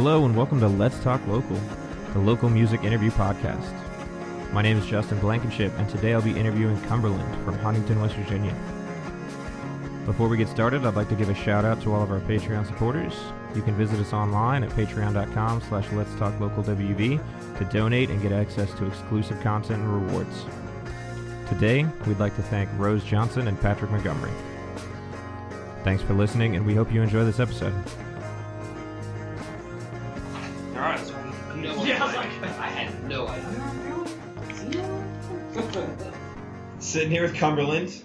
Hello and welcome to Let's Talk Local, the local music interview podcast. My name is Justin Blankenship, and today I'll be interviewing Cumberland from Huntington, West Virginia. Before we get started, I'd like to give a shout out to all of our Patreon supporters. You can visit us online at patreon.com/letstalklocalwv to donate and get access to exclusive content and rewards. Today, we'd like to thank Rose Johnson and Patrick Montgomery. Thanks for listening, and we hope you enjoy this episode. Alright, so I had no idea. Sitting here with Cumberland. Do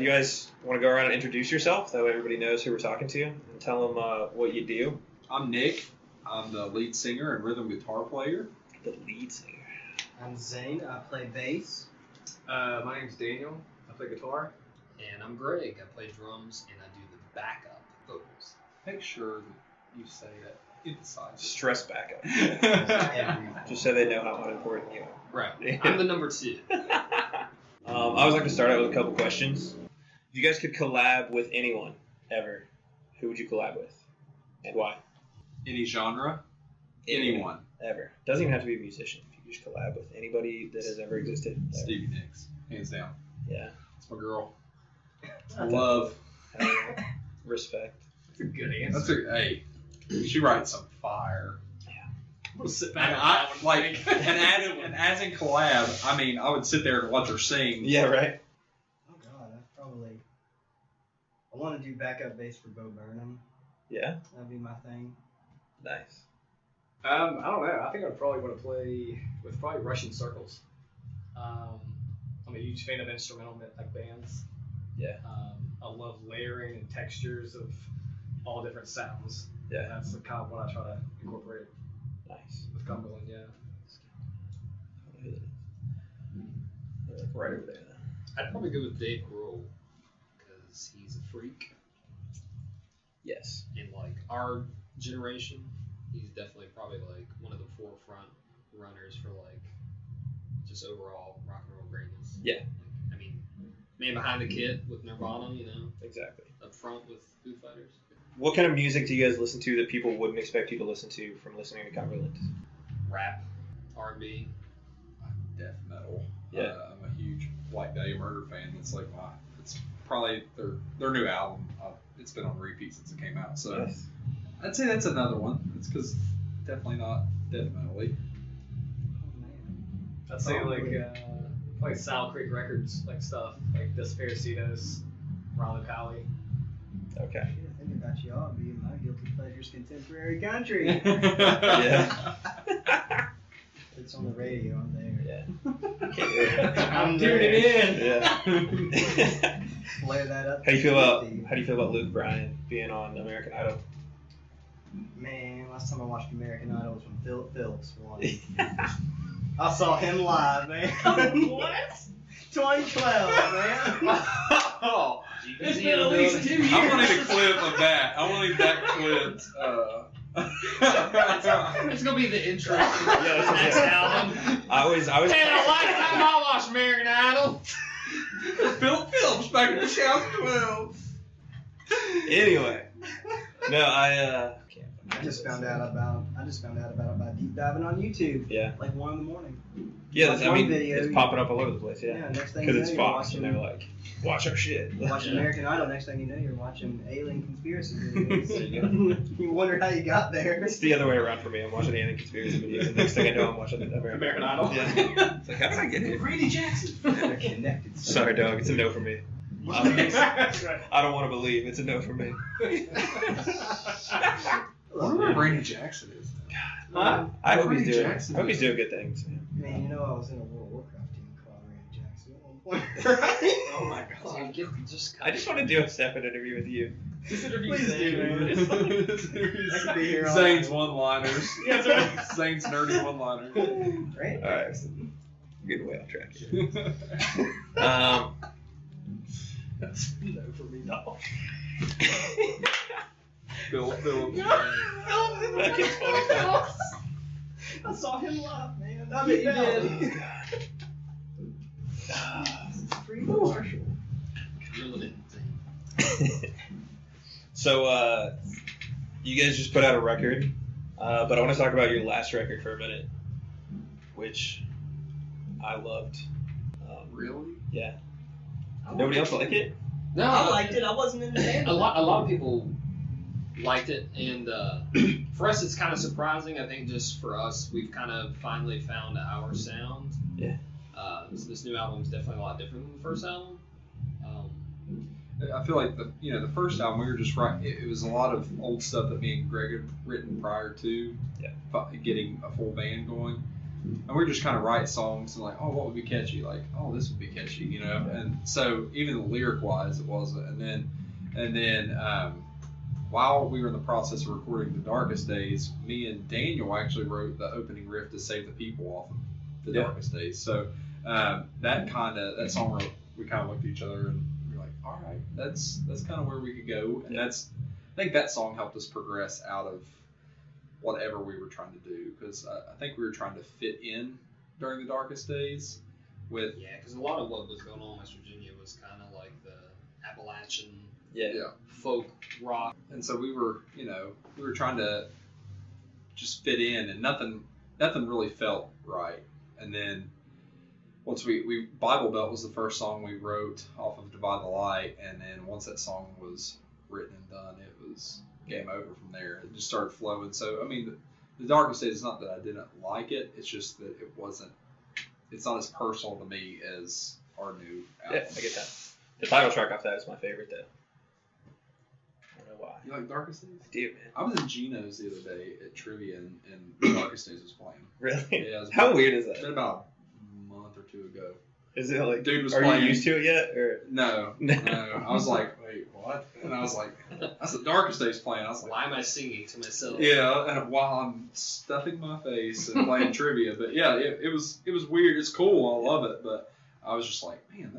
you guys want to go around and introduce yourself? That way everybody knows who we're talking to and tell them what you do. I'm Nick. I'm the lead singer and rhythm guitar player. The lead singer. I'm Zane. I play bass. My name's Daniel. I play guitar. And I'm Greg. I play drums and I do the backup vocals. Make sure that you say that. Emphasize it. Stress backup. Just so they know how unimportant you are. Right. I'm the number two. I always like to start out with a couple questions. If you guys could collab with anyone ever, who would you collab with? And why? Any genre? Anyone. Ever. Doesn't even have to be a musician. If you just collab with anybody that has ever existed. Stevie Nicks. Hands down. Yeah. That's my girl. Love. Respect. That's a good answer. Hey, she writes some fire. Yeah. We'll sit And back and as in collab, I mean, I would sit there and watch her sing. Yeah, right? Oh God, I want to do backup bass for Bo Burnham. Yeah? That'd be my thing. Nice. I don't know. I think I'd probably want to play with probably Russian Circles. I'm a huge fan of instrumental bands. Yeah. I love layering and textures of all different sounds. Yeah. That's kind of what I try to incorporate Nice. with Cumberland, yeah. Right over there, then. I'd probably go with Dave Grohl because he's a freak. Yes. In our generation, he's definitely probably one of the forefront runners for just overall rock and roll greatness. Yeah. I mean, man behind the kit with Nirvana, Exactly. up front with Foo Fighters. What kind of music do you guys listen to that people wouldn't expect you to listen to from listening to Cumberland? Rap, R&B. Death metal. Yeah. I'm a huge White Dahlia Murder fan. It's it's probably their new album. It's been on repeat since it came out. So Nice. I'd say that's another one. It's because definitely not death metal-y. Oh man. I'd say like Sal Creek Records stuff, like Desperacidos, Raleigh Pally. Okay. Shit, thinking about y'all being my guilty pleasures contemporary country. Yeah. It's on the radio. I'm there. Yeah. Can't do it. I'm tuning in. Yeah. Flare that up. How do you feel about Luke Bryan being on American Idol? Man, last time I watched American Idol was when Philip Phillips won. I saw him live, man. What? 2012, man. Oh, It's been at least 2 years. I wanted a clip of that. I wanted that clipped. It's gonna be the intro. Yeah, Next album. I was. Hey, the last time I watched American Idol. Phil Phillips back in 2012. Anyway. No, I just found out about it by deep diving on YouTube. Yeah. 1 in the morning. Yeah, Watch one video, it's popping up all over the place. Yeah. Next thing Because you know, it's you're Fox, watching, and they're like, watch our shit. watching American Idol. Next thing you know, you're watching alien conspiracy videos. There you You wonder how you got there. It's the other way around for me. I'm watching alien conspiracy videos, and next thing I know, I'm watching American Idol. Yeah. It's like, how did I get here? Randy Jackson. They're connected. Sorry, dog. It's a no for me. That's right. I don't want to believe. It's a no for me. I wonder where Randy Jackson is. Huh? I hope he's Randy doing. Jackson I hope he's doing good things. Man. Man, I was in a World of Warcraft team called Randy Jackson at one point. Oh my god. I just want to do a separate interview with you. This interview Please do, man. It's fun. I could be here all Zane's night. one-liners. Yeah, that's right. Zane's nerdy one-liners. Right? All right. Good way off track here. That's no for me, dog. Phil Phillips. Back in 2012. I saw him live, man. I bet you did. Free Marshall. Drilling it. So, you guys just put out a record. But I want to talk about your last record for a minute, which I loved. Really? Yeah. Nobody else like it? No, I liked it. I wasn't in the band. A lot of people liked it, and for us, it's kind of surprising. I think just for us, we've kind of finally found our sound. Yeah. So this new album is definitely a lot different than the first album. I feel like the first album we were just it was a lot of old stuff that me and Greg had written prior to getting a full band going, and we were just kind of write songs and like, oh, what would be catchy? Like, oh, this would be catchy, you know. And so even the lyric wise, it wasn't. And then while we were in the process of recording The Darkest Days, me and Daniel actually wrote the opening riff to Save the People off of The Darkest Days. So that song we kind of looked at each other and we were like, all right, that's kind of where we could go. And I think that song helped us progress out of whatever we were trying to do, because I think we were trying to fit in during The Darkest Days with because a lot of what was going on in West Virginia was kind of like the Appalachian Yeah. folk rock. And so we were trying to just fit in, and nothing really felt right. And then once we Bible Belt was the first song we wrote off of Divide the Light, and then once that song was written and done, it was game over from there. It just started flowing. So I mean, the Darkest Days is not that I didn't like it. It's just that it's not as personal to me as our new album. Yeah, I get that. The title track off that is my favorite, though. I don't know why. You like Darkest Days? I do, man. I was in Geno's the other day at trivia, and the Darkest Days was playing. Really? Yeah. How weird is It's been that? about a month or two ago. Is it like, Dude was are playing. you used to it yet? Or No. I was like, wait, what? And I was like, that's the Darkest Days playing. I was like, Why am I singing to myself? yeah, and while I'm stuffing my face and playing trivia, but yeah, it was weird. It's cool. I love it, but I was just like, man,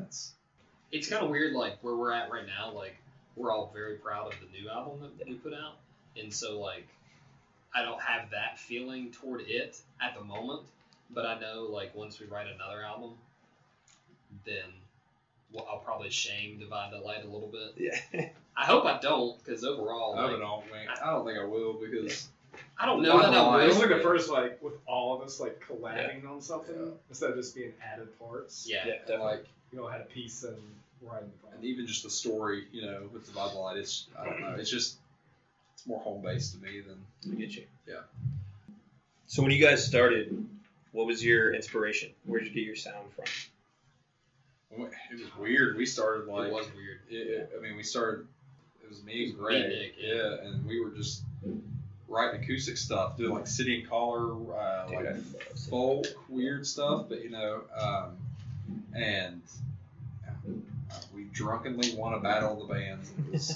It's kind of weird, like where we're at right now. Like we're all very proud of the new album that we put out, and so like I don't have that feeling toward it at the moment. But I know like once we write another album, then I'll probably shame Divide the Light a little bit. yeah. I hope I don't, because overall, I like, don't think I will, because I don't know that I It was will. like the first, like, with all of us, like, collabing on something, Yeah. instead of just being added parts. Yeah. Yeah, definitely. like, You know, had a piece and writing the and problem. even just the story, with Divide the Light, it's, I don't know, it's more home based to me than. I get you. Yeah. So when you guys started, what was your inspiration? Where did you get your sound from? It was weird. We started like. It was weird. We started. It was me and Greg. Nick, yeah, and we were just writing acoustic stuff, doing like City and Collar, Dude, I like love City folk weird stuff. But and we drunkenly won a battle of the bands.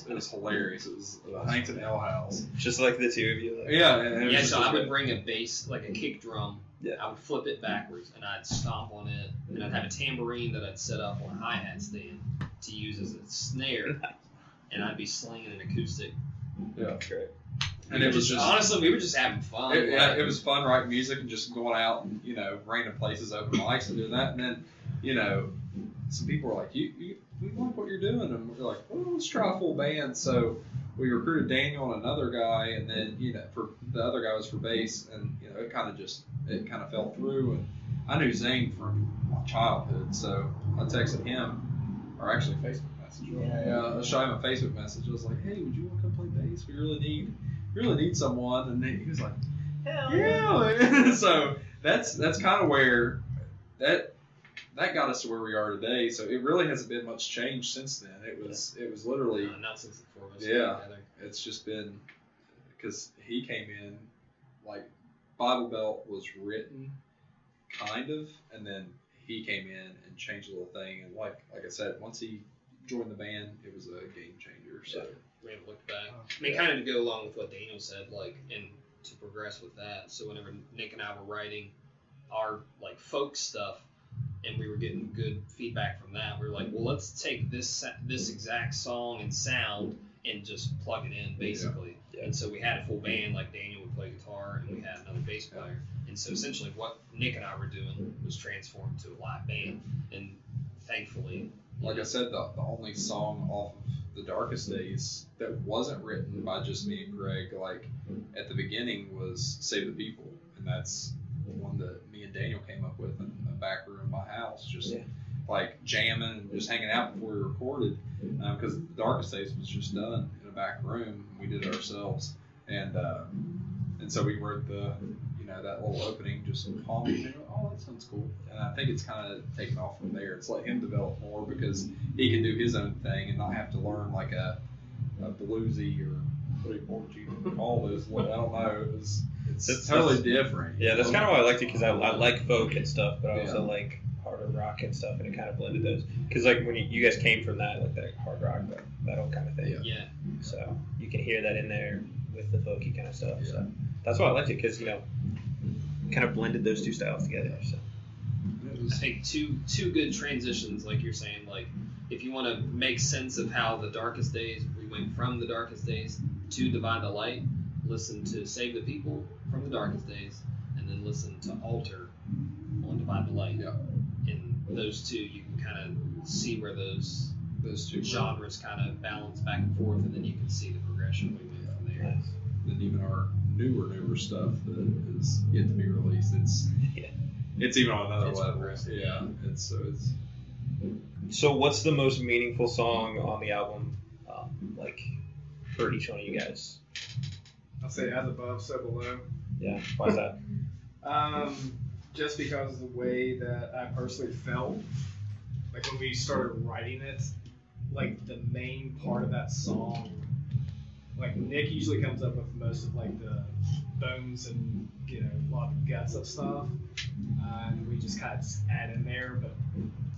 It was hilarious. It was the Huntington Ale House. Just like the two of you. Like, Yeah, and it was Yeah, just so I good. would bring a bass, like a kick drum. Yeah. I would flip it backwards, and I'd stomp on it, and I'd have a tambourine that I'd set up on a hi-hat stand to use as a snare, and I'd be slinging an acoustic. Yeah, That's great. and it was just honestly, we were just having fun. It was fun writing music and just going out and, random places, open mics and doing that. And then, some people were like, we like what you're doing. And we're like, well, let's try a full band. So we recruited Daniel and another guy. And then, for the other guy was for bass. And, it kind of fell through. And I knew Zane from my childhood. So I texted him, or actually a Facebook message. I shot him a Facebook message. I was like, hey, would you want to come play bass? We really need someone. And then he was like, Hell yeah. So that's kind of where that got us to where we are today. So it really hasn't been much change since then. It was literally not since the four of us Yeah. got together. it's just been because he came in, like Bible Belt was written kind of, and then he came in and changed the little thing. And like I said, once he joined the band, it was a game changer. So We haven't looked back. I mean, kind of to go along with what Daniel said, like, and to progress with that. So whenever Nick and I were writing our like folk stuff, and we were getting good feedback from that, we were like, well, let's take this exact song and sound and just plug it in, basically. Yeah. And so we had a full band, like Daniel would play guitar, and we had another bass player. And so essentially what Nick and I were doing was transformed to a live band. And thankfully, like I said, the only song off of the Darkest Days that wasn't written by just me and Greg, like at the beginning, was Save the People, and that's one that me and Daniel came up with in the back room of my house, just like jamming and just hanging out before we recorded, because the Darkest Days was just done in a back room. We did it ourselves, and so we wrote that little opening, just calm music. Oh, that sounds cool. And I think it's kind of taken off from there. It's let him develop more because he can do his own thing and not have to learn like a bluesy or what would you call this? I don't know. It's totally different. Yeah, that's kind of why I liked it, because I like folk and stuff, but I also like harder rock and stuff, and it kind of blended those. Because like when you guys came from that, like that hard rock, that metal kind of thing. Yeah. So you can hear that in there with the folky kind of stuff. Yeah. So that's why I liked it, because kind of blended those two styles together. So I think two good transitions, like you're saying. Like if you want to make sense of how the Darkest Days, we went from the Darkest Days to Divide the Light, listen to Save the People from the Darkest Days, and then listen to Alter on Divide the Light. Yeah. In those two, you can kind of see where those two genres kind of balance back and forth, and then you can see the progression we went from there. Nice. Then even our newer stuff that is yet to be released, it's even on another level. Yeah, it's. So what's the most meaningful song on the album, like for each one of you guys? I'll say As Above, So Below. Yeah, why is that? Just because of the way that I personally felt, like when we started writing it, like the main part of that song, like Nick usually comes up with most of like the bones and a lot of guts of stuff, and we just kind of add in there. But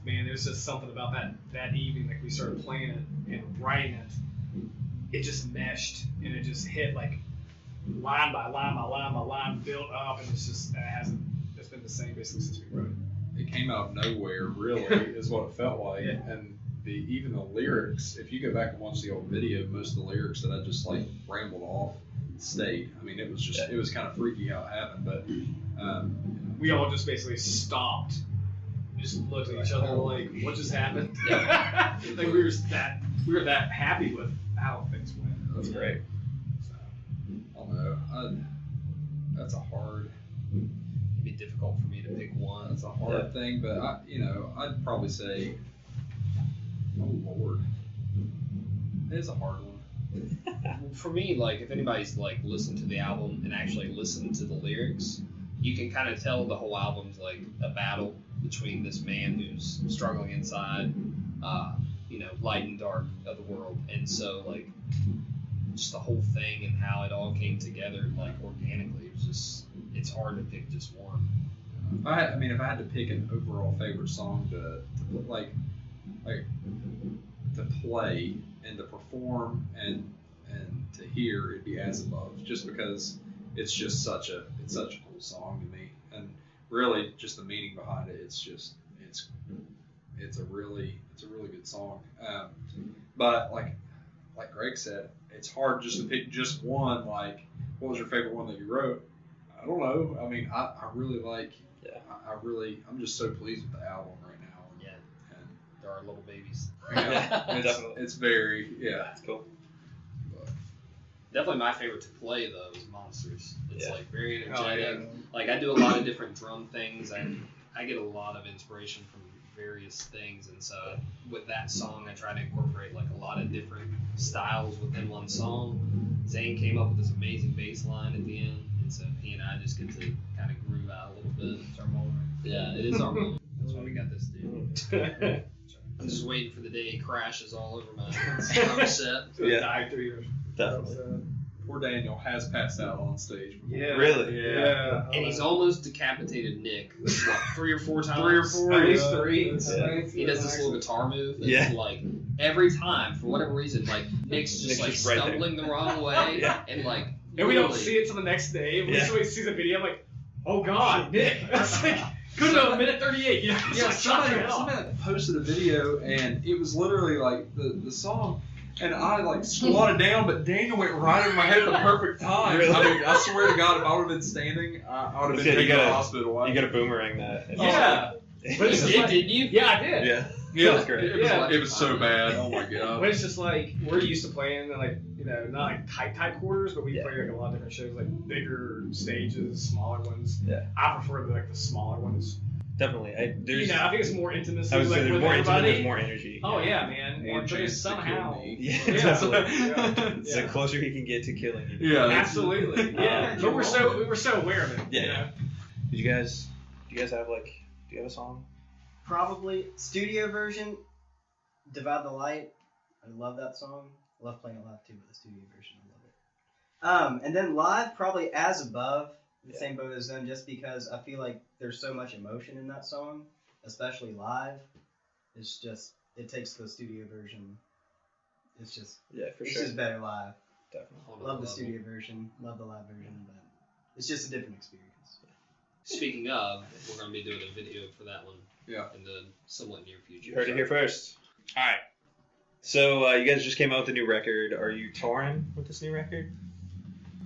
man, there's just something about that evening, like we started playing it and writing it, it just meshed and it just hit like line by line by line by line, built up, and it's been the same basically since we wrote it. It came out of nowhere, really, is what it felt like. Yeah. And even the lyrics, if you go back and watch the old video, most of the lyrics that I just like rambled off stayed. I mean, it was kind of freaky how it happened, but we all just basically stopped, just looked at each other like, what just happened? Like we were that happy with how things went. That's great. So. I don't know. That's a hard. It'd be difficult for me to pick one. That's a hard thing, but I'd probably say, oh Lord, it is a hard one. For me, like if anybody's like listened to the album and actually listened to the lyrics, you can kind of tell the whole album's like a battle between this man who's struggling inside, light and dark of the world, and so like just the whole thing and how it all came together like organically. It was just, it's hard to pick just one. If I had to pick an overall favorite song to play and to perform and to hear, it'd be As Above, just because it's just such a cool song to me, and really just the meaning behind it. It's a really good song. But like Greg said, it's hard just to pick just one. Like, what was your favorite one that you wrote? I don't know. I mean, I really like. Yeah. I'm just so pleased with the album right now. Yeah. And there are little babies. Yeah, Definitely. It's very It's cool. Definitely my favorite to play though is Monsters. It's like very energetic. Oh, yeah. Like I do a lot of different drum things, and I get a lot of inspiration from various things, and so with that song I try to incorporate like a lot of different styles within one song. Zane came up with this amazing bass line at the end, and so he and I just get to kind of groove out a little bit. It's our moment. Yeah, it is our moment. That's why we got this dude. I'm just waiting for the day he crashes all over my drum set. Die 3 years. Definitely. Poor Daniel has passed out on stage before. Yeah. Really? Yeah. And he's almost decapitated Nick, what, 3 or 4 times? 3 or 4. At least 3. Yeah. He does this little guitar move. And Yeah. like every time, for whatever reason, like Nick's just like just right there. stumbling the wrong way, Yeah. and like. And we don't literally- see it till the next day. We Yeah. just see the video. I'm like, oh God, Nick. It's like, good to minute 38. You know, it's Yeah, like, shut the somebody hell up. posted a video, and it was literally like the song, and I like squatted down, but Daniel went right over my head at the perfect time. Really? I mean, I swear to God, if I would have been standing, I would have been You taken to the gotta- hospital. You got to boomerang that. Yeah. But it's You just did, like- didn't you? Yeah, I did. Yeah. Yeah, That's great. It was so bad. Oh my god. When it's just like we're used to playing in like not like tight quarters, but we play like a lot of different shows, like bigger stages, smaller ones. Yeah. I prefer the smaller ones. Definitely. I think it's more intimacy. I was like, there's with more intimate, everybody. there's more energy. Oh yeah, man. More And chance to somehow. kill me. Yeah, Yeah. definitely. Yeah. The closer he can get to killing you. Yeah, that's- Absolutely. Yeah. But we were so aware of it. Yeah. You know? Do you guys have do you have a song? Probably studio version, Divide the Light. I love that song. I love playing it live too, but the studio version, I love it. And then live, probably As Above, the same boat as them, just because I feel like there's so much emotion in that song, especially live. It's just, it takes the studio version. It's just, For it's sure. just better live. Definitely. Love the studio version, love the live version, but it's just a different experience. Speaking of, we're going to be doing a video for that one. Yeah. In the somewhat near future. You heard it here first. All right. So you guys just came out with a new record. Are you touring with this new record?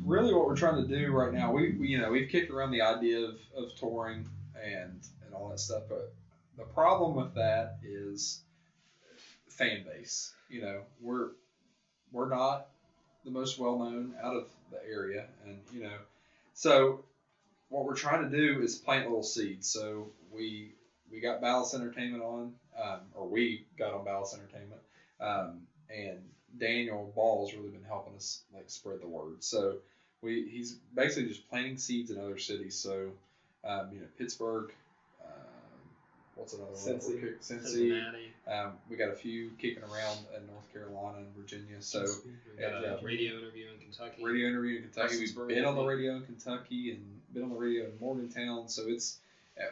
Really, what we're trying to do right now, we've kicked around the idea of touring and all that stuff, but the problem with that is fan base. We're not the most well known out of the area, and so what we're trying to do is plant little seeds. So we got Ballast Entertainment on, or we got on Ballast Entertainment, and Daniel Ball's really been helping us spread the word. So he's basically just planting seeds in other cities. So Pittsburgh, what's another one? Cincy. Cincinnati. We got a few kicking around in North Carolina and Virginia. So We got a radio interview in Kentucky. radio interview in Kentucky. We've Russellsburg, been on the I think. radio in Kentucky and been on the radio in Morgantown. So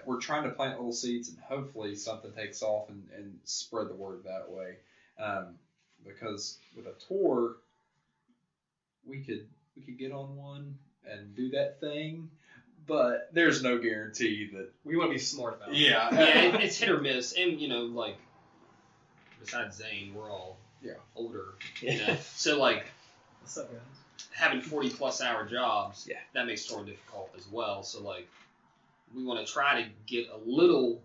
we're trying to plant little seeds and hopefully something takes off and spread the word that way. Because with a tour, we could get on one and do that thing, but there's no guarantee that. We want to be smart about it. Yeah, It's hit or miss, and besides Zane, we're all older. So What's up, guys? having 40+ hour jobs, Yeah. that makes touring difficult as well. So we want to try to get a little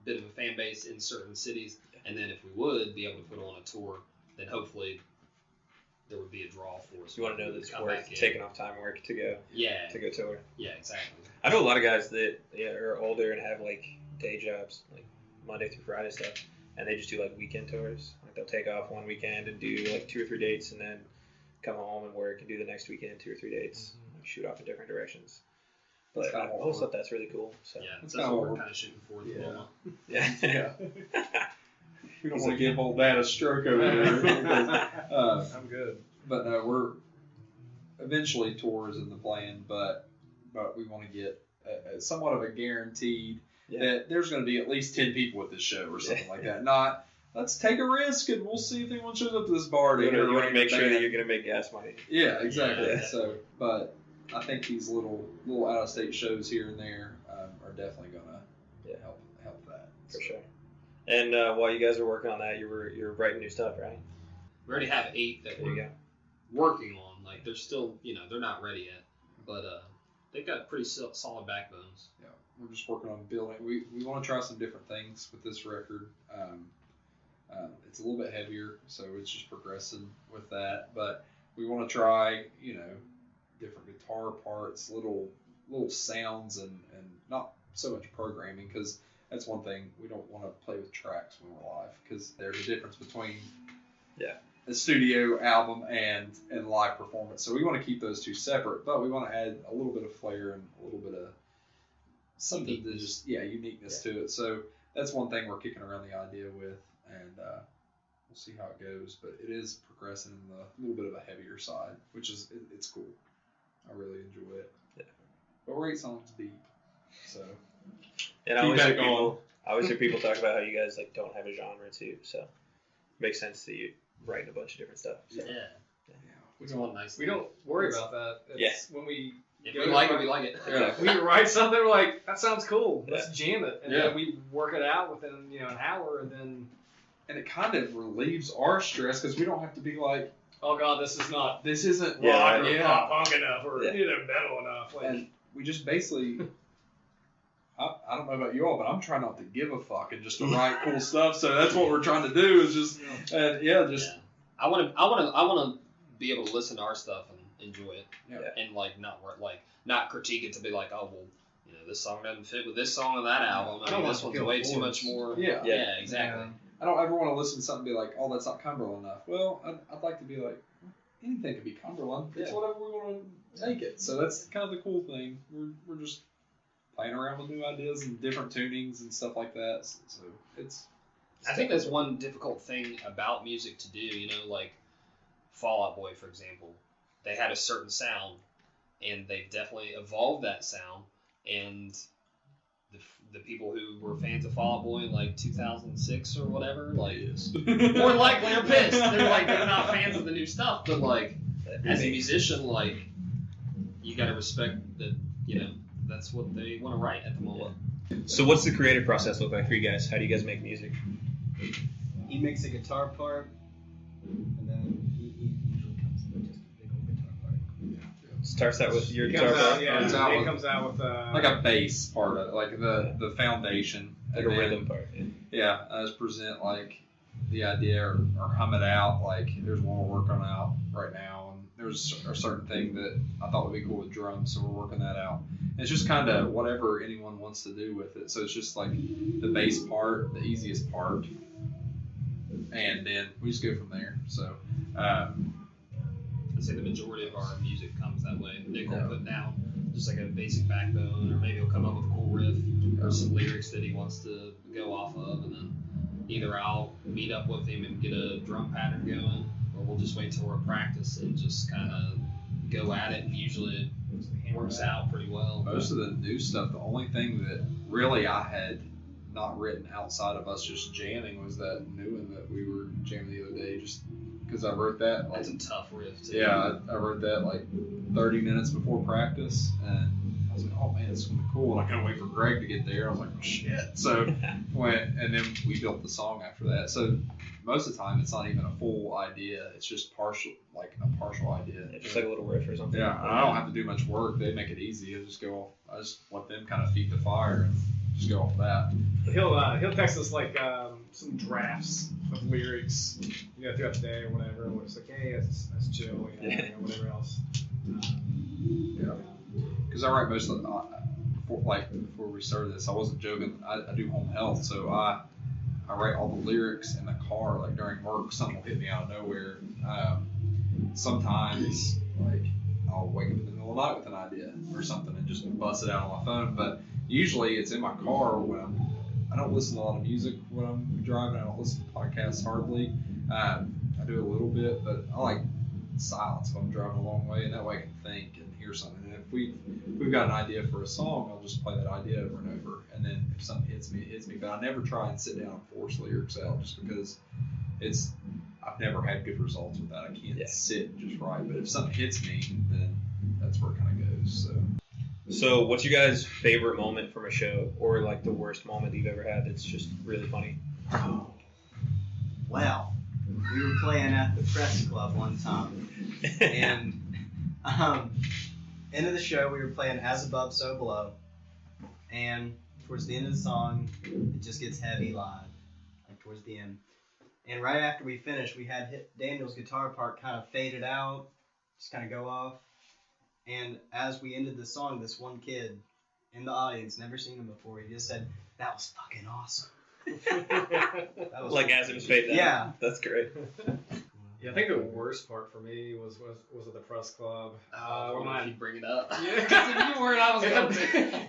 bit of a fan base in certain cities, and then if we would be able to put on a tour, then hopefully there would be a draw for us. You want to know that it's Come worth back in. taking off time work to go tour. Yeah, exactly. I know a lot of guys that are older and have day jobs, Monday through Friday stuff, and they just do weekend tours. They'll take off one weekend and do 2 or 3 dates, and then come home and work and do the next weekend 2 or 3 dates, shoot off in different directions. But I always thought that's really cool. So Yeah, that's kinda what what we're we're- kind of shooting for at the moment. yeah. We don't want to give old dad a stroke over there. I'm good. But no, we're eventually tours in the plan, but we want to get somewhat of a guaranteed that there's going to be at least 10 people at this show or something like that. Not let's take a risk and we'll see if anyone shows up to this bar. You want to make sure that you're going to make gas money. Yeah, exactly. Yeah. So, but I think these little out of state shows here and there are definitely going to help that. For sure. And while you guys are working on that, you're writing new stuff, right? We already have 8 that There you we're go. working on. They're still, they're not ready yet, but they've got pretty solid backbones. Yeah, we're just working on building. We want to try some different things with this record. It's a little bit heavier, so it's just progressing with that. But we want to try, different guitar parts, little sounds, and not so much programming, because that's one thing we don't want to play with tracks when we're live, because there's a difference between a studio album and live performance. So we want to keep those two separate, but we want to add a little bit of flair and a little bit of something to just uniqueness to it. So that's one thing we're kicking around the idea with, and we'll see how it goes. But it is progressing in the little bit of a heavier side, which is it's cool. I really enjoy it. Yeah. But we're 8 songs deep, so. And I always hear people talk about how you guys don't have a genre too, so it makes sense that you writing a bunch of different stuff. So. Yeah. We Nice. We don't worry about that. It's when we If go we to like it, write- we like it. Yeah. we write something, we're like, that sounds cool. Let's jam it, and Yeah. then we work it out within an hour, and then And it kind of relieves our stress because we don't have to be like, oh god, this is not this isn't Yeah, rock or yeah. pop punk enough or Yeah. metal enough. And we just basically I don't know about you all, but I'm trying not to give a fuck and just to write cool stuff. So that's what we're trying to do is just, I want to be able to listen to our stuff and enjoy it, and like not critique it to be like, oh well, this song doesn't fit with this song on that album. I mean, this one's way too much more. Yeah, exactly. Yeah. I don't ever want to listen to something and be like, oh, that's not Cumberland enough. Well, I'd like to be like, anything could be Cumberland. It's whatever we want to make it. So that's kind of the cool thing. We're just playing around with new ideas and different tunings and stuff like that. So it's. I think that's one difficult thing about music to do. Like Fall Out Boy, for example, they had a certain sound, and they've definitely evolved that sound. And the people who were fans of Fall Out Boy in like 2006 or whatever, like more likely are pissed. They're not fans of the new stuff. But like as a musician, like you got to respect that. That's what they want to write at the moment. So what's the creative process look like for you guys? How do you guys make music? He makes a guitar part, and then he usually comes in with just a big old guitar part. Starts out with your guitar part? He comes out with like a bass part of it, like the foundation. Like a rhythm part. Yeah, I just present like the idea or hum it out. Like there's one we're working out right now, and there's a certain thing that I thought would be cool with drums, so we're working that out. And it's just kind of whatever anyone wants to do with it. So it's just like the bass part, the easiest part, and then we just go from there. So I'd say the majority of our music comes that way. Nick will put down just like a basic backbone, or maybe he'll come up with a cool riff or some lyrics that he wants to go off of, and then either I'll meet up with him and get a drum pattern going, or we'll just wait till we're at practice and just kind of go at it, and usually it works out pretty well. Most of the new stuff, the only thing that really I had not written outside of us just jamming was that new one that we were jamming the other day, just because I wrote that. That's a tough riff, too. Yeah, I wrote that like 30 minutes before practice, and I was like, oh man, it's going to be cool. And I couldn't wait for Greg to get there. I was like, oh, shit. So went, and then we built the song after that. So most of the time, it's not even a full idea. It's just a partial idea. Yeah, just like a little riff or something. Yeah, I don't have to do much work. They make it easy. I just let them kind of feed the fire and just go off that. He'll text us like some drafts of lyrics, throughout the day or whatever. We're just like, hey, that's chill, whatever else. Yeah, because I write most of the before we started this, I wasn't joking. I do home health, so I write all the lyrics in the car, like during work. Something will hit me out of nowhere. Sometimes, like, I'll wake up in the middle of the night with an idea or something and just bust it out on my phone. But usually it's in my car when I don't listen to a lot of music when I'm driving. I don't listen to podcasts hardly. I do a little bit, but I like silence when I'm driving a long way, and that way I can think and hear something. And if we've got an idea for a song, I'll just play that idea over and over. And then if something hits me, it hits me. But I never try and sit down and force lyrics out, just because I've never had good results with that. I can't sit and just write. But if something hits me, then that's where it kind of goes. So what's your guys' favorite moment from a show, or like the worst moment that you've ever had that's just really funny? Well, we were playing at the press club one time, and end of the show we were playing As Above, So Below, and towards the end of the song it just gets heavy live, like towards the end. And right after we finished, we had Daniel's guitar part kind of faded out, just kind of go off. And as we ended the song, this one kid in the audience, never seen him before, he just said, "That was fucking awesome." That was like as it was fading out. Yeah. That's great. Yeah, I think the worst part for me was at the press club. If you bring it up. Yeah, because if you weren't, I was going to.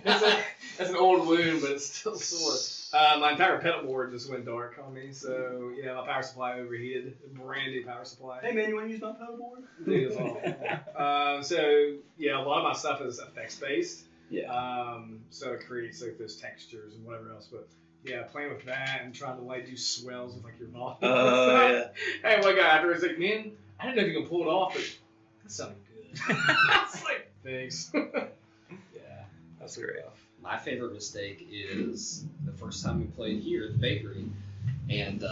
That's an old wound, but it's still sore. My entire pedal board just went dark on me, so my power supply overheated. Brand new power supply. Hey man, you want to use my pedal board? Dude, it's awful. So a lot of my stuff is effects based. Yeah. So it creates like those textures and whatever else, but. Yeah, playing with that and trying to like do swells with like your volume. Yeah. Hey, one guy after was like, "Man, I didn't know if you can pull it off, but that sounded good." It's like, thanks. Yeah, That's great. My favorite mistake is the first time we played here at the bakery, and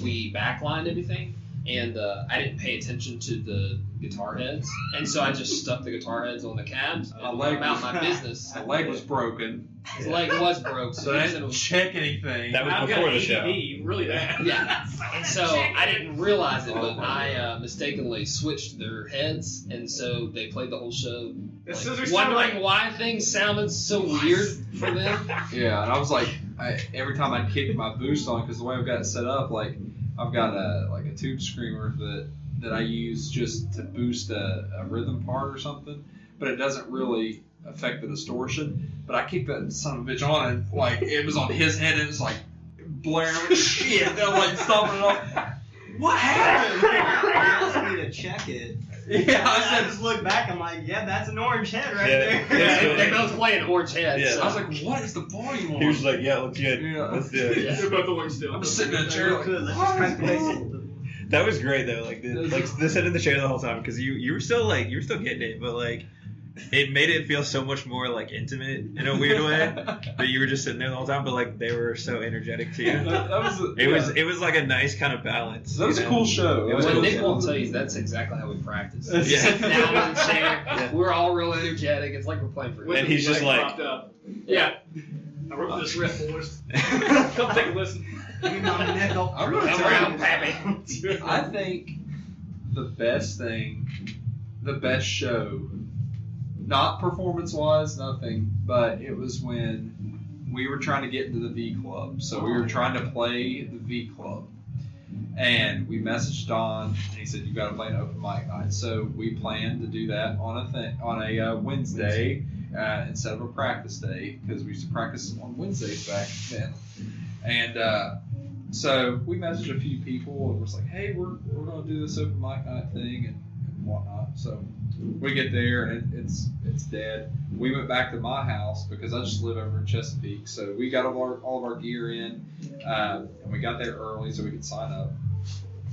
we backlined everything, and I didn't pay attention to the guitar heads, and so I just stuck the guitar heads on the cabs and went about my business. My leg was broken. His leg was broke, So I didn't check anything. That was I've before got the show. ADD, really bad. Yeah, and so I didn't realize it, but I mistakenly switched their heads, and so they played the whole show, The like, scissors wondering sound why things sounded so weird for them. Yeah, and I was like, every time I'd kick my boost on, because the way I've got it set up, like I've got a tube screamer that I use just to boost a rhythm part or something, but it doesn't really affect the distortion. But I kicked that son of a bitch on, and like it was on his head, and it's like blaring with shit. And I'm like stomping it off. What happened? He asked me to check it. Yeah, I just looked back. I'm like, yeah, that's an orange head right Yeah. there. Yeah. They both play an orange head. Yeah. So. I was like, what is the volume on? He was like, yeah, it looks good. Yeah. Let's do it. Yeah. They're both the ones still. I'm just sitting in a chair like, Let's just crank the bass. That was great though. Like they sat in the chair the whole time because you were still getting it, but like it made it feel so much more like intimate in a weird way that you were just sitting there the whole time. But like they were so energetic to you. It was like a nice kind of balance. That was a cool show. It was What cool. Nick won't tell you, that's exactly how we practice. Yeah. Sit down in the chair. Yeah. We're all real energetic. It's like we're playing for. And he's just like- propped up. Yeah. I wrote this riff, boys. Come take a listen. I'm gonna Come tell around, you, Pappy. I think the best show, not performance-wise, nothing, but it was when we were trying to get into the V Club. So we were trying to play the V Club. And we messaged Don, and he said, you got to play an open mic night. So we planned to do that on a Wednesday instead of a practice day, because we used to practice on Wednesdays back then. And so we messaged a few people, and was like, hey, we're going to do this open mic night thing and whatnot. So we get there, and it's dead. We went back to my house because I just live over in Chesapeake. So we got all of our gear in, and we got there early so we could sign up.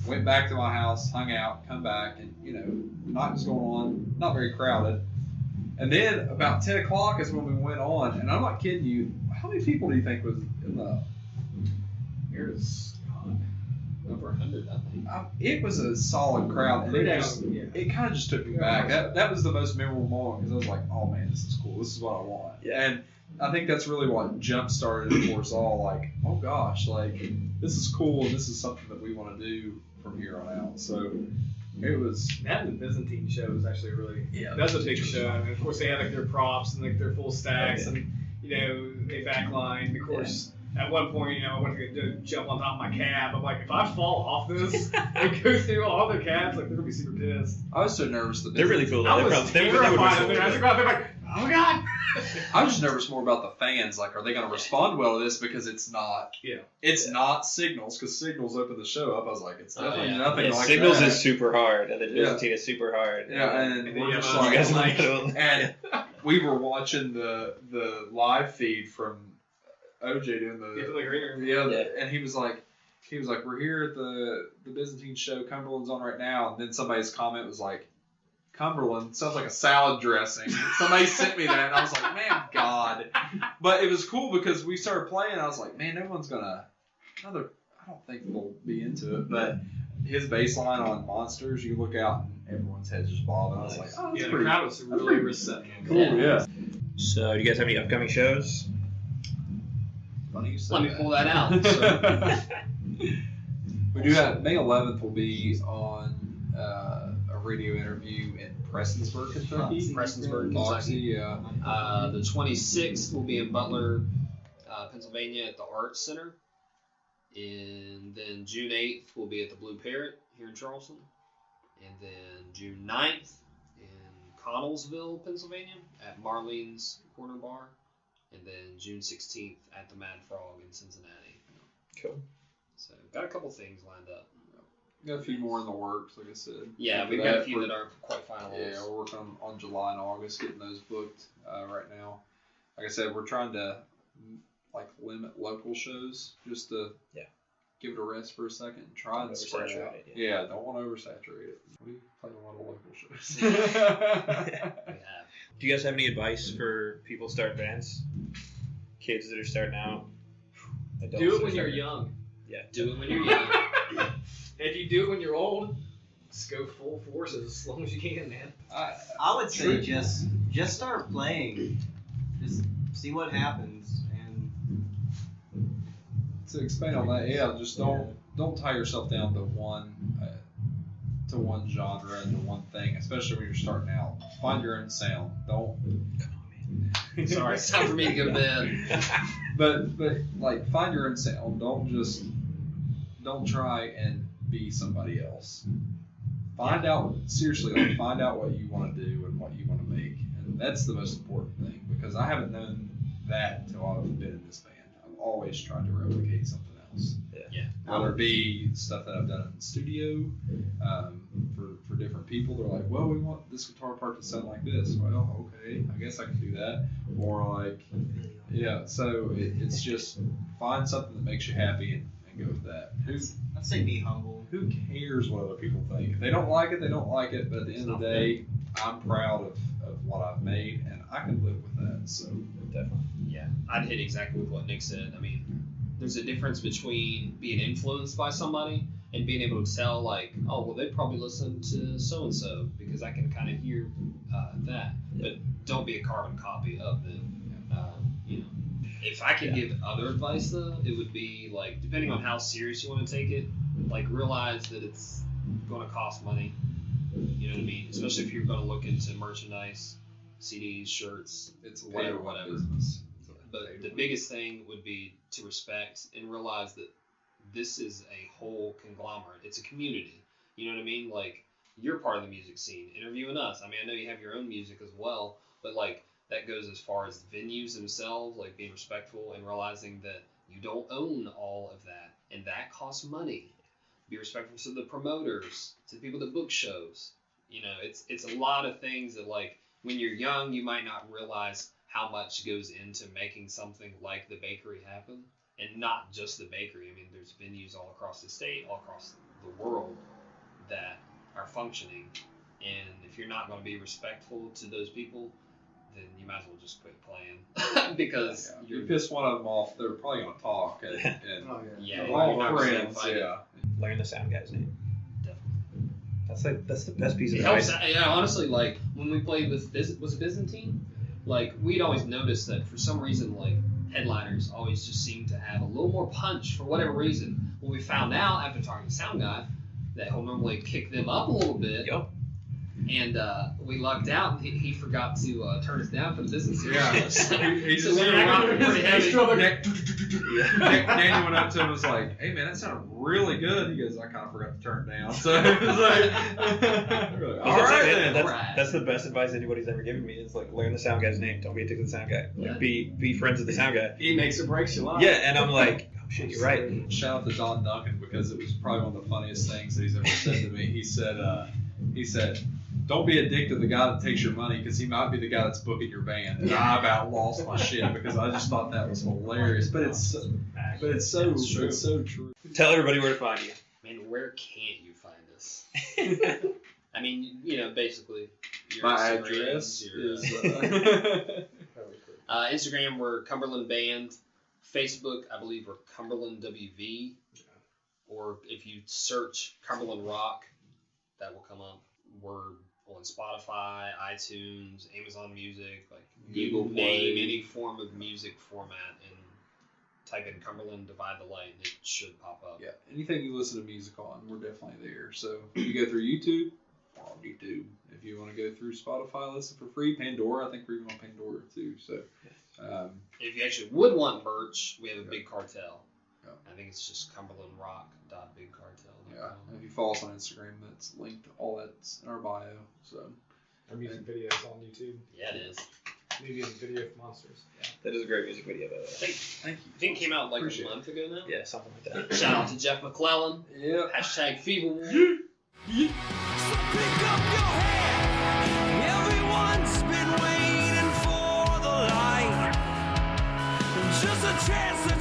Went back to my house, hung out, come back, and the night was going on, not very crowded. And then about 10 o'clock is when we went on, and I'm not kidding you. How many people do you think was in the? Here's Over 100, I think. It was a solid crowd, and Yeah. it kind of just took me back. That was the most memorable moment because I was like, oh man, this is cool. This is what I want. Yeah. And I think that's really what jump started it for us all. Like, oh gosh, like this is cool, and this is something that we want to do from here on out. So it was. That and the Byzantine show was actually that's a big show. And of course they had like their props and like their full stacks and they backlined. Of course, at one point, I went to jump on top of my cab. I'm like, if I fall off this and go through all their cabs, like they're gonna be super pissed. I was so nervous. They're really cool. I Though. was They would be terrified so of it. I was cool. like, they're like, oh god. I was just nervous more about the fans. Like, are they going to respond well to this? Because it's not. Yeah. It's not Signals, because Signals opened the show up. I was like, it's definitely yeah. nothing Yeah, like Signals that. is super hard, and the Yeah. Byzantine is super hard. Yeah, and And we're then just you have, you guys like, are in the middle. and we were watching the live feed from OJ doing and he was like, we're here at the Byzantine show. Cumberland's on right now, and then somebody's comment was like, Cumberland sounds like a salad dressing. Somebody sent me that, and I was like, man, God. But it was cool because we started playing, and I was like, man, no one's gonna. I don't think they'll be into it, but his bass line on Monsters, you look out and everyone's head's just bobbing. I was like, oh, that's The pretty crowd was really receptive. cool. Yeah. So, do you guys have any upcoming shows? Funny you said Let me that. pull that out. So, We do have May 11th will be on a radio interview in Prestonsburg, Kentucky. Prestonsburg, Moxie, Kentucky. yeah. The 26th will be in Butler, Pennsylvania at the Arts Center. And then June 8th will be at the Blue Parrot here in Charleston. And then June 9th in Connellsville, Pennsylvania at Marlene's Corner Bar. And then June 16th at the Mad Frog in Cincinnati. Cool. So got a couple things lined up. Got a few more in the works, like I said. Yeah, After we've got a that, few we're- that aren't quite finalized. Yeah, we're working on July and August, getting those booked right now. Like I said, we're trying to limit local shows just to give it a rest for a second and try and spread it out. Oversaturate it, Yeah, don't want to oversaturate it. We play a lot of local shows. We have. Do you guys have any advice for people starting bands? Kids that are starting out? Adults Do that it are when you're starting- young. Yeah. Do it when you're young. If you do it when you're old, just go full force as long as you can, man. I would say just start playing. Just see what happens. And To expand on that, just don't tie yourself down to one genre and to one thing, especially when you're starting out. Find your own sound. Sorry, it's time for me to go to bed. But like find your own sound. Don't try and be somebody else. Find out what you want to do and what you want to make, and that's the most important thing, because I haven't known that until I've been in this band. I've always tried to replicate something else. Yeah. Whether it be stuff that I've done in the studio, for different people, they're like, well, we want this guitar part to sound like this. Well, okay, I guess I can do that. Or like, yeah. So it's just find something that makes you happy and go with that. I'd say be humble. Who cares what other people think? If they don't like it, they don't like it. But at the end of the day, I'm proud of what I've made, and I can live with that. So Definitely. Yeah, I'd hit exactly with what Nick said. I mean, there's a difference between being influenced by somebody and being able to tell, like, oh, well, they'd probably listen to so-and-so because I can kind of hear that. But don't be a carbon copy of them. If I could give other advice, though, it would be, like, depending on how serious you want to take it, like, realize that it's going to cost money. You know what I mean? Especially if you're going to look into merchandise, CDs, shirts, it's a whatever. business. But the biggest thing would be to respect and realize that this is a whole conglomerate. It's a community. You know what I mean? Like, you're part of the music scene, interviewing us. I mean, I know you have your own music as well, but, like, that goes as far as the venues themselves, like being respectful and realizing that you don't own all of that, and that costs money. Be respectful to the promoters, to the people that book shows. You know, it's a lot of things that, like, when you're young, you might not realize how much goes into making something like the bakery happen. And not just the bakery. I mean, there's venues all across the state, all across the world that are functioning. And if you're not going to be respectful to those people, then you might as well just quit playing. Because if you piss one of them off, they're probably going to talk. And yeah, all friends, Learn the sound guy's name. Definitely. That's the best piece of It advice. helps. Yeah, honestly, like, when we played with, was it Byzantine? Like, we'd always noticed that for some reason, like, headliners always just seem to have a little more punch for whatever reason. Well, we found out after talking to the sound guy that he'll normally kick them up a little bit. Yep. And we lucked out. He forgot to turn us down for the business. Yeah. He So just we were rocking pretty heavy. Daniel went up to him and was like, hey man, that sounded really good. He goes, I kind of forgot to turn it down. So it was like, all right then. That's the best advice anybody's ever given me is, like, learn the sound guy's name. Don't be a dick to the sound guy. Like, Yeah. be friends with the sound guy. He makes or breaks your life. Yeah, and I'm like, oh shit, you're right. Shout out to Don Duncan, because it was probably one of the funniest things that he's ever said to me. He said, don't be a dick to the guy that takes your money, because he might be the guy that's booking your band. And I about lost my shit because I just thought that was hilarious. But it's so true. Tell everybody where to find you. Man, where can't you find us? I mean, basically, your My Instagrams, address your, is Instagram, we're Cumberland Band. Facebook, I believe we're Cumberland WV. Or if you search Cumberland Rock, that will come up. We're on Spotify, iTunes, Amazon Music, like Google you Play. name any form of music format and type in Cumberland Divide the Light and it should pop up. Yeah, anything you listen to music on, we're definitely there. So if you go through YouTube, we're on YouTube. If you want to go through Spotify, listen for free. Pandora, I think we're even on Pandora too. So If you actually would want merch, we have a big cartel. Yeah. I think it's just cumberlandrock.bigcartel.com. yeah, if you follow us on Instagram, that's linked. All that's in our bio. So Our music videos on YouTube. Yeah, it is. New music video for Monsters. That is a great music video, by the way. thank you. I think it came out like Appreciate a month ago now. Yeah, something like that. Shout out to Jeff McClellan. Yeah. Hashtag Feeble. So pick up your head. Everyone's been waiting for the light. Just a chance to